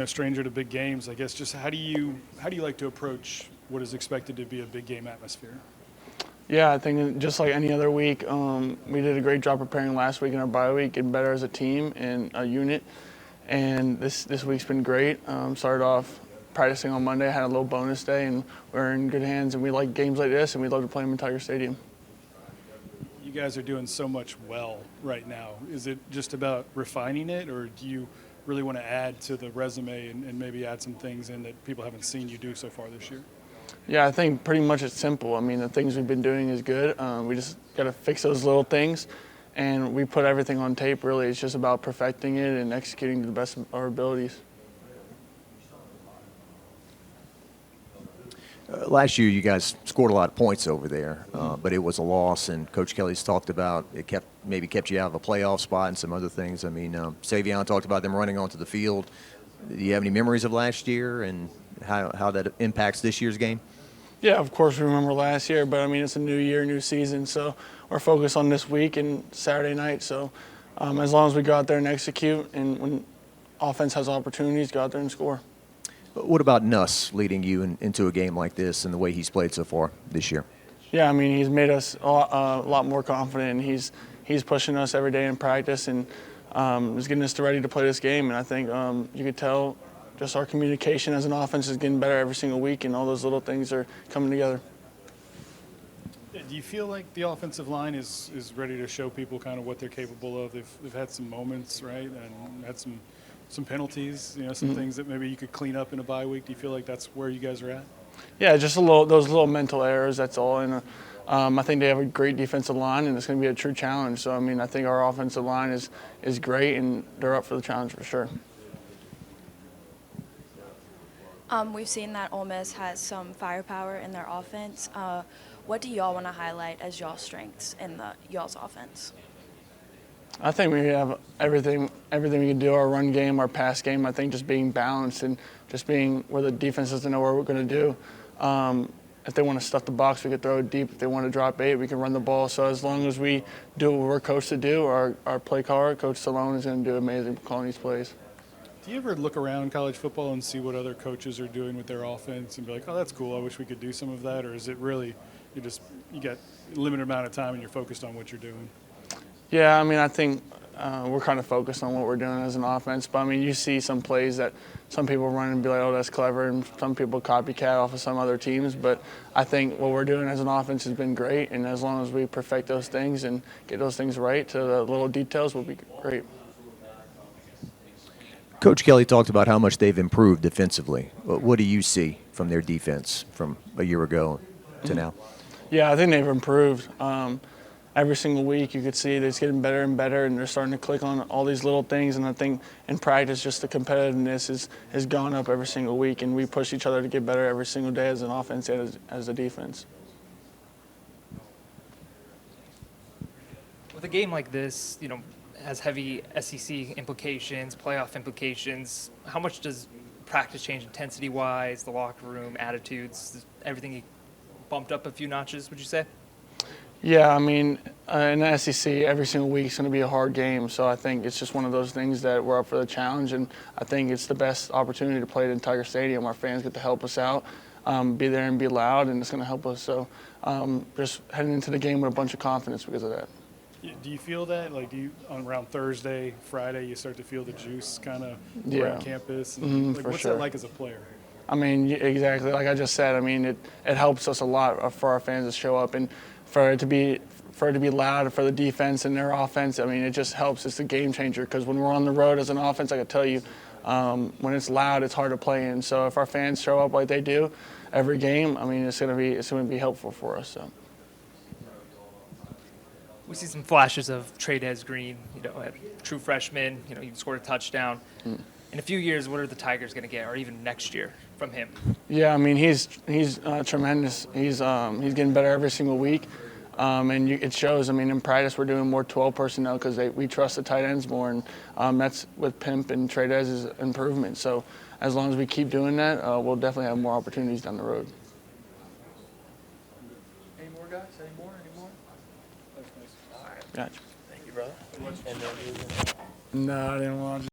a stranger to big games, I guess, just how do you like to approach what is expected to be a big game atmosphere? Yeah, I think just like any other week, we did a great job preparing last week in our bye week, getting better as a team and a unit. And this week's been great. Started off practicing on Monday, had a little bonus day, and we're in good hands. And we like games like this, and we love to play them in Tiger Stadium. You guys are doing so much well right now. Is it just about refining it, or do you really want to add to the resume and maybe add some things in that people haven't seen you do so far this year? Yeah, I think pretty much it's simple. I mean, the things we've been doing is good. We just got to fix those little things, and we put everything on tape, really. It's just about perfecting it and executing to the best of our abilities. Last year, you guys scored a lot of points over there, but it was a loss, and Coach Kelly's talked about it maybe kept you out of a playoff spot and some other things. I mean, Savion talked about them running onto the field. Do you have any memories of last year and how that impacts this year's game? Yeah, of course we remember last year, but I mean, it's a new year, new season, so we're focused on this week and Saturday night. So as long as we go out there and execute, and when offense has opportunities, go out there and score. What about Nuss leading you into a game like this and the way he's played so far this year? Yeah, I mean, he's made us a lot more confident, and he's pushing us every day in practice, and is getting us ready to play this game. And I think you could tell just our communication as an offense is getting better every single week, and all those little things are coming together. Do you feel like the offensive line is ready to show people kind of what they're capable of? They've had some moments, right, and had some penalties, some things that maybe you could clean up in a bye week. Do you feel like that's where you guys are at? Yeah, just those little mental errors, that's all. And I think they have a great defensive line, and it's going to be a true challenge. So, I mean, I think our offensive line is great, and they're up for the challenge for sure. We've seen that Ole Miss has some firepower in their offense. What do y'all want to highlight as y'all's strengths in y'all's offense? I think we have everything we can do, our run game, our pass game. I think just being balanced and just being where the defense doesn't know what we're going to do. If they want to stuff the box, we could throw it deep. If they want to drop eight, we can run the ball. So as long as we do what we're coached to do, our play caller, Coach Stallone, is going to do amazing calling these plays. Do you ever look around college football and see what other coaches are doing with their offense and be like, oh, that's cool, I wish we could do some of that? Or is it really you got a limited amount of time and you're focused on what you're doing? Yeah, I mean, I think we're kind of focused on what we're doing as an offense. But, I mean, you see some plays that some people run and be like, oh, that's clever, and some people copycat off of some other teams. But I think what we're doing as an offense has been great, and as long as we perfect those things and get those things right to the little details, we'll be great. Coach Kelly talked about how much they've improved defensively. What do you see from their defense from a year ago to now? Yeah, I think they've improved. Every single week you could see that it's getting better and better, and they're starting to click on all these little things. And I think in practice just the competitiveness has gone up every single week, and we push each other to get better every single day as an offense and as a defense. With a game like this, has heavy SEC implications, playoff implications. How much does practice change intensity-wise, the locker room, attitudes, everything bumped up a few notches, would you say? Yeah, I mean, in the SEC, every single week is going to be a hard game. So I think it's just one of those things that we're up for the challenge, and I think it's the best opportunity to play it in Tiger Stadium. Our fans get to help us out, be there and be loud, and it's going to help us. So just heading into the game with a bunch of confidence because of that. Do you feel that? Like, on around Thursday, Friday, you start to feel the juice kind of around campus? What's that like as a player? I mean, exactly. Like I just said, I mean, it helps us a lot for our fans to show up and for it to be loud for the defense and their offense. I mean, it just helps. It's a game changer because when we're on the road as an offense, I can tell you, when it's loud, it's hard to play in. So if our fans show up like they do every game, I mean, it's going to be helpful for us. So. We see some flashes of Trey Green, a true freshman. He scored a touchdown. In a few years, what are the Tigers going to get, or even next year, from him? Yeah, I mean, he's tremendous. He's getting better every single week, and it shows. I mean, in practice, we're doing more 12 personnel because we trust the tight ends more, and that's with Pimp and Trey's improvement. So as long as we keep doing that, we'll definitely have more opportunities down the road. Any more guys? Any more? Gotcha. Thank you, brother. No, I didn't want to.